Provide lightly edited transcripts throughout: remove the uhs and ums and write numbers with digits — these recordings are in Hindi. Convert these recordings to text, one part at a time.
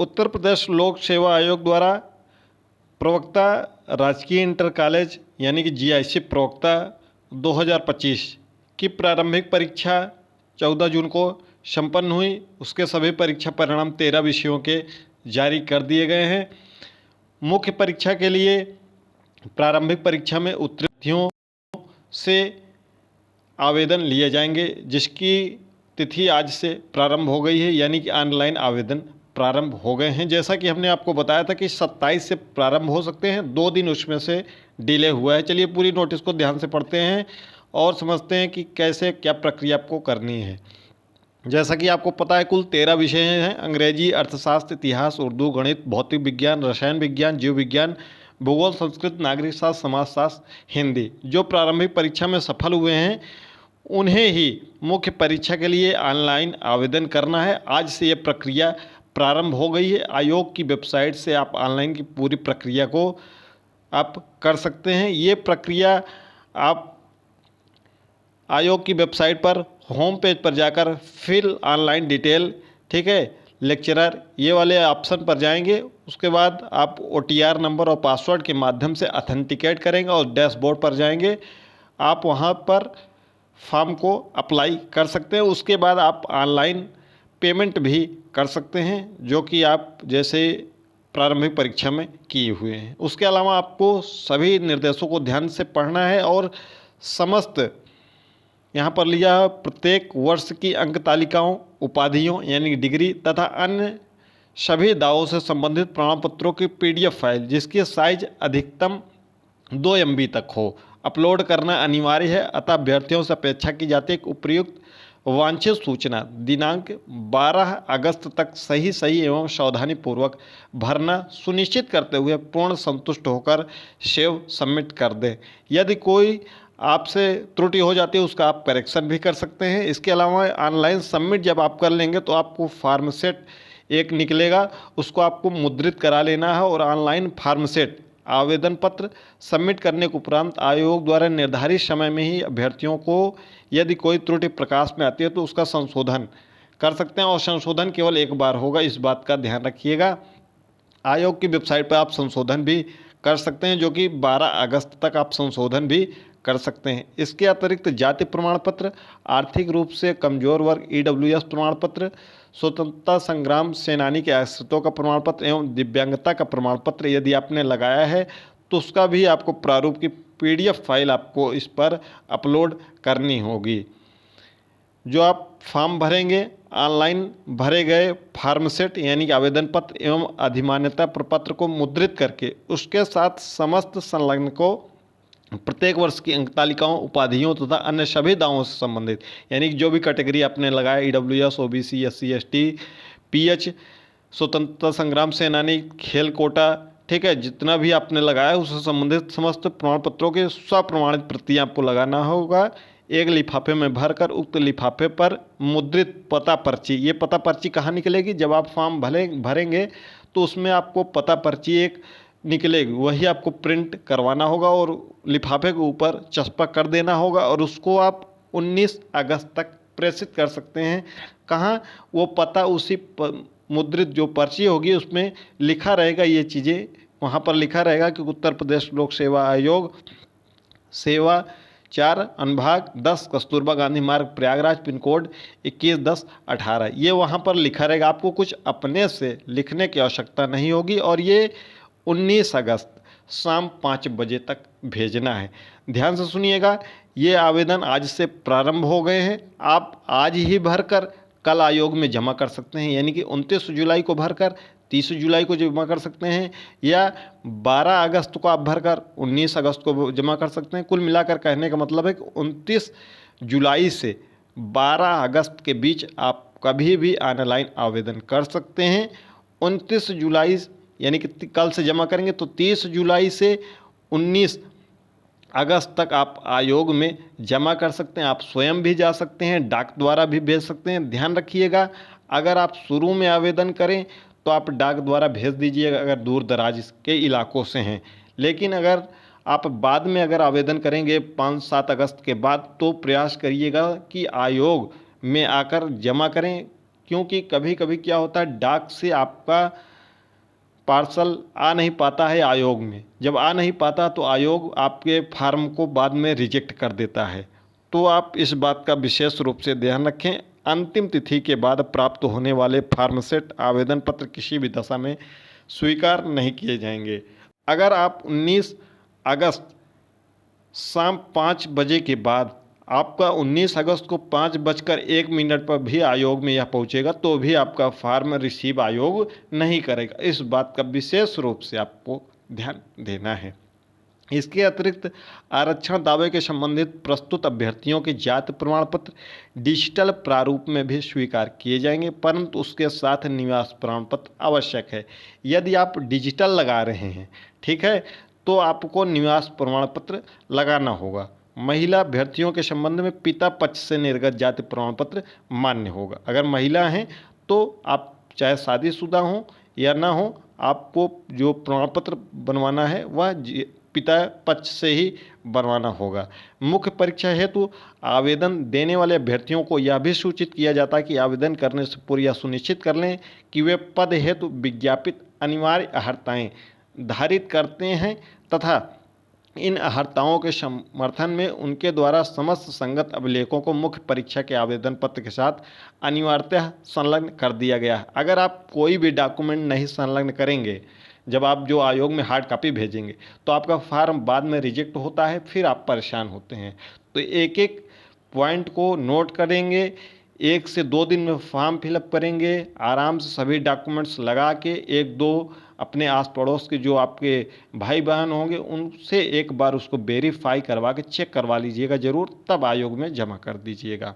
उत्तर प्रदेश लोक सेवा आयोग द्वारा प्रवक्ता राजकीय इंटर कॉलेज यानी कि जीआईसी प्रवक्ता 2025 की प्रारंभिक परीक्षा 14 जून को संपन्न हुई। उसके सभी परीक्षा परिणाम 13 विषयों के जारी कर दिए गए हैं। मुख्य परीक्षा के लिए प्रारंभिक परीक्षा में उत्तीर्णों से आवेदन लिए जाएंगे, जिसकी तिथि आज से प्रारंभ हो गई है, यानी कि ऑनलाइन आवेदन प्रारंभ हो गए हैं। जैसा कि हमने आपको बताया था कि 27 से प्रारंभ हो सकते हैं, 2 दिन उसमें से डिले हुआ है। चलिए पूरी नोटिस को ध्यान से पढ़ते हैं और समझते हैं कि कैसे क्या प्रक्रिया आपको करनी है। जैसा कि आपको पता है कुल 13 विषय हैं। अंग्रेजी, अर्थशास्त्र, इतिहास, उर्दू, गणित, भौतिक विज्ञान, रसायन विज्ञान, जीव विज्ञान, भूगोल, संस्कृत, नागरिक शास्त्र, समाजशास्त्र, हिंदी। जो प्रारंभिक परीक्षा में सफल हुए हैं उन्हें ही मुख्य परीक्षा के लिए ऑनलाइन आवेदन करना है। आज से ये प्रक्रिया प्रारंभ हो गई है। आयोग की वेबसाइट से आप ऑनलाइन की पूरी प्रक्रिया को आप कर सकते हैं। ये प्रक्रिया आप आयोग की वेबसाइट पर होम पेज पर जाकर फिल ऑनलाइन डिटेल, ठीक है, लेक्चरर, ये वाले ऑप्शन पर जाएंगे। उसके बाद आप OTR नंबर और पासवर्ड के माध्यम से ऑथेंटिकेट करेंगे और डैशबोर्ड पर जाएंगे। आप वहाँ पर फॉर्म को अप्लाई कर सकते हैं। उसके बाद आप ऑनलाइन पेमेंट भी कर सकते हैं, जो कि आप जैसे प्रारंभिक परीक्षा में किए हुए हैं। उसके अलावा आपको सभी निर्देशों को ध्यान से पढ़ना है और समस्त यहाँ पर लिया प्रत्येक वर्ष की अंक तालिकाओं, उपाधियों यानी डिग्री तथा अन्य सभी दावों से संबंधित प्रमाण पत्रों की PDF फाइल, जिसकी साइज अधिकतम 2 MB तक हो, अपलोड करना अनिवार्य है। अतः अभ्यर्थियों से अपेक्षा की जाती है कि उपयुक्त वांछित सूचना दिनांक 12 अगस्त तक सही एवं सावधानीपूर्वक भरना सुनिश्चित करते हुए पूर्ण संतुष्ट होकर सेव सबमिट कर दें। यदि कोई आपसे त्रुटि हो जाती है उसका आप करेक्शन भी कर सकते हैं। इसके अलावा ऑनलाइन सबमिट जब आप कर लेंगे तो आपको फार्म सेट एक निकलेगा, उसको आपको मुद्रित करा लेना है और ऑनलाइन फार्म सेट आवेदन पत्र सबमिट करने के उपरांत आयोग द्वारा निर्धारित समय में ही अभ्यर्थियों को यदि कोई त्रुटि प्रकाश में आती है तो उसका संशोधन कर सकते हैं और संशोधन केवल एक बार होगा, इस बात का ध्यान रखिएगा। आयोग की वेबसाइट पर आप संशोधन भी कर सकते हैं, जो कि 12 अगस्त तक आप संशोधन भी कर सकते हैं। इसके अतिरिक्त जाति प्रमाण पत्र, आर्थिक रूप से कमजोर वर्ग EWS प्रमाण पत्र, स्वतंत्रता संग्राम सेनानी के आश्रितों का प्रमाण पत्र एवं दिव्यांगता का प्रमाण पत्र यदि आपने लगाया है तो उसका भी आपको प्रारूप की PDF फाइल आपको इस पर अपलोड करनी होगी। जो आप फॉर्म भरेंगे, ऑनलाइन भरे गए फार्म सेट यानी कि आवेदन पत्र एवं अधिमान्यता प्रपत्र को मुद्रित करके उसके साथ समस्त संलग्न को प्रत्येक वर्ष की अंक तालिकाओं, उपाधियों तथा अन्य सभी दावों से संबंधित यानी कि जो भी कैटेगरी आपने लगाया EWS, OBC, SC, ST, PH, स्वतंत्रता संग्राम सेनानी, खेल कोटा, ठीक है, जितना भी आपने लगाया उससे संबंधित समस्त प्रमाण पत्रों के स्वप्रमाणित प्रतियां आपको लगाना होगा। एक लिफाफे में भरकर उक्त लिफाफे पर मुद्रित पता पर्ची, ये पता पर्ची कहाँ निकलेगी, जब आप फॉर्म भरेंगे तो उसमें आपको पता पर्ची एक निकलेगी, वही आपको प्रिंट करवाना होगा और लिफाफे के ऊपर चस्पा कर देना होगा और उसको आप 19 अगस्त तक प्रेषित कर सकते हैं। कहाँ, वो पता उसी मुद्रित जो पर्ची होगी उसमें लिखा रहेगा, ये चीज़ें वहाँ पर लिखा रहेगा कि उत्तर प्रदेश लोक सेवा आयोग सेवा 4 अनुभाग 10 कस्तूरबा गांधी मार्ग प्रयागराज पिन कोड 211018, ये वहाँ पर लिखा रहेगा। आपको कुछ अपने से लिखने की आवश्यकता नहीं होगी और ये 19 अगस्त शाम 5 बजे तक भेजना है। ध्यान से सुनिएगा, ये आवेदन आज से प्रारंभ हो गए हैं। आप आज ही भरकर कल आयोग में जमा कर सकते हैं, यानी कि 29 जुलाई को भरकर 30 जुलाई को जमा कर सकते हैं या 12 अगस्त को आप भरकर 19 अगस्त को जमा कर सकते हैं। कुल मिलाकर कहने का मतलब है कि 29 जुलाई से 12 अगस्त के बीच आप कभी भी ऑनलाइन आवेदन कर सकते हैं। 29 जुलाई यानी कि कल से जमा करेंगे तो 30 जुलाई से 19 अगस्त तक आप आयोग में जमा कर सकते हैं। आप स्वयं भी जा सकते हैं, डाक द्वारा भी भेज सकते हैं। ध्यान रखिएगा, अगर आप शुरू में आवेदन करें तो आप डाक द्वारा भेज दीजिएगा अगर दूर दराज के इलाकों से हैं, लेकिन अगर आप बाद में अगर आवेदन करेंगे 5-7 अगस्त के बाद तो प्रयास करिएगा कि आयोग में आकर जमा करें, क्योंकि कभी कभी क्या होता है डाक से आपका पार्सल आ नहीं पाता है आयोग में। जब आ नहीं पाता तो आयोग आपके फार्म को बाद में रिजेक्ट कर देता है। तो आप इस बात का विशेष रूप से ध्यान रखें। अंतिम तिथि के बाद प्राप्त होने वाले फार्मसेट आवेदन पत्र किसी भी दशा में स्वीकार नहीं किए जाएंगे। अगर आप 19 अगस्त शाम 5 बजे के बाद आपका 19 अगस्त को 5:01 पर भी आयोग में यह पहुंचेगा तो भी आपका फार्म रिसीव आयोग नहीं करेगा। इस बात का विशेष रूप से आपको ध्यान देना है। इसके अतिरिक्त आरक्षण दावे के संबंधित प्रस्तुत अभ्यर्थियों के जाति प्रमाण पत्र डिजिटल प्रारूप में भी स्वीकार किए जाएंगे, परंतु उसके साथ निवास प्रमाण पत्र आवश्यक है। यदि आप डिजिटल लगा रहे हैं, ठीक है, तो आपको निवास प्रमाण पत्र लगाना होगा। महिला अभ्यर्थियों के संबंध में पिता पक्ष से निर्गत जाति प्रमाण पत्र मान्य होगा। अगर महिला हैं तो आप चाहे शादीशुदा हों या ना हो, आपको जो प्रमाण पत्र बनवाना है वह पिता पक्ष से ही बनवाना होगा। मुख्य परीक्षा हेतु आवेदन देने वाले अभ्यर्थियों को यह भी सूचित किया जाता है कि आवेदन करने से पूर्व यह सुनिश्चित कर लें कि वे पद हेतु विज्ञापित अनिवार्य अर्हताएं धारित करते हैं तथा इन अर्हताओं के समर्थन में उनके द्वारा समस्त संगत अभिलेखों को मुख्य परीक्षा के आवेदन पत्र के साथ अनिवार्यतः संलग्न कर दिया गया है। अगर आप कोई भी डॉक्यूमेंट नहीं संलग्न करेंगे, जब आप जो आयोग में हार्ड कॉपी भेजेंगे तो आपका फार्म बाद में रिजेक्ट होता है, फिर आप परेशान होते हैं। तो एक एक पॉइंट को नोट करेंगे, 1 से 2 दिन में फॉर्म फिलअप करेंगे, आराम से सभी डॉक्यूमेंट्स लगा के 1-2 अपने आस पड़ोस के जो आपके भाई बहन होंगे उनसे एक बार उसको वेरीफाई करवा के चेक करवा लीजिएगा ज़रूर, तब आयोग में जमा कर दीजिएगा।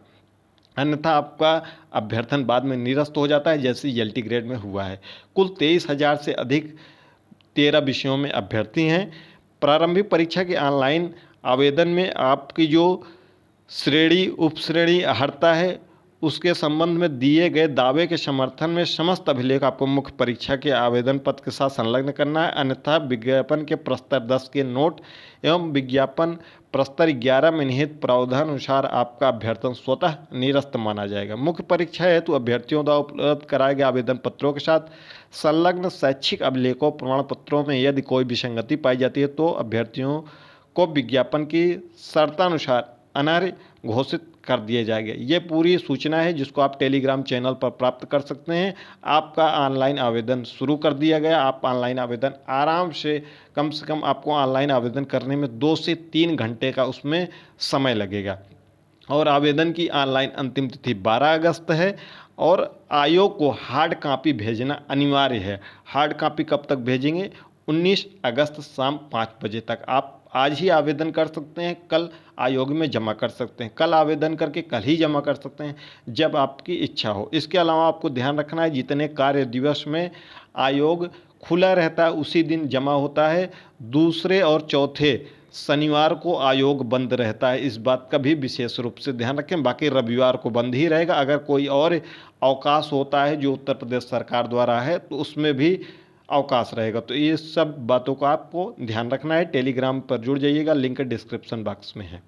अन्यथा आपका अभ्यर्थन बाद में निरस्त हो जाता है, जैसे एलटी ग्रेड में हुआ है। कुल 23,000 से अधिक 13 विषयों में अभ्यर्थी हैं। प्रारंभिक परीक्षा के ऑनलाइन आवेदन में आपकी जो श्रेणी उपश्रेणी अर्हता है उसके संबंध में दिए गए दावे के समर्थन में समस्त अभिलेख आपको मुख्य परीक्षा के आवेदन पत्र के साथ संलग्न करना है। अन्यथा विज्ञापन के प्रस्तर 10 के नोट एवं विज्ञापन प्रस्तर 11 में निहित प्रावधानानुसार आपका अभ्यर्थन स्वतः निरस्त माना जाएगा। मुख्य परीक्षा हेतु अभ्यर्थियों द्वारा उपलब्ध कराए गए आवेदन पत्रों के साथ संलग्न शैक्षिक अभिलेखों प्रमाण पत्रों में यदि कोई विसंगति पाई जाती है तो अभ्यर्थियों को विज्ञापन की शर्तानुसार अनर्ह घोषित कर दिए जाएंगे। ये पूरी सूचना है जिसको आप टेलीग्राम चैनल पर प्राप्त कर सकते हैं। आपका ऑनलाइन आवेदन शुरू कर दिया गया। आप ऑनलाइन आवेदन आराम से कम आपको ऑनलाइन आवेदन करने में 2 से 3 घंटे का उसमें समय लगेगा। और आवेदन की ऑनलाइन अंतिम तिथि 12 अगस्त है और आयोग को हार्ड कॉपी भेजना अनिवार्य है। हार्ड कॉपी कब तक भेजेंगे? 19 अगस्त शाम 5 बजे तक। आप आज ही आवेदन कर सकते हैं, कल आयोग में जमा कर सकते हैं, कल आवेदन करके कल ही जमा कर सकते हैं, जब आपकी इच्छा हो। इसके अलावा आपको ध्यान रखना है जितने कार्य दिवस में आयोग खुला रहता है उसी दिन जमा होता है। दूसरे और चौथे शनिवार को आयोग बंद रहता है, इस बात का भी विशेष रूप से ध्यान रखें। बाकी रविवार को बंद ही रहेगा। अगर कोई और अवकाश होता है जो उत्तर प्रदेश सरकार द्वारा है तो उसमें भी अवकाश रहेगा। तो ये सब बातों का आपको ध्यान रखना है। टेलीग्राम पर जुड़ जाइएगा, लिंक डिस्क्रिप्शन बॉक्स में है।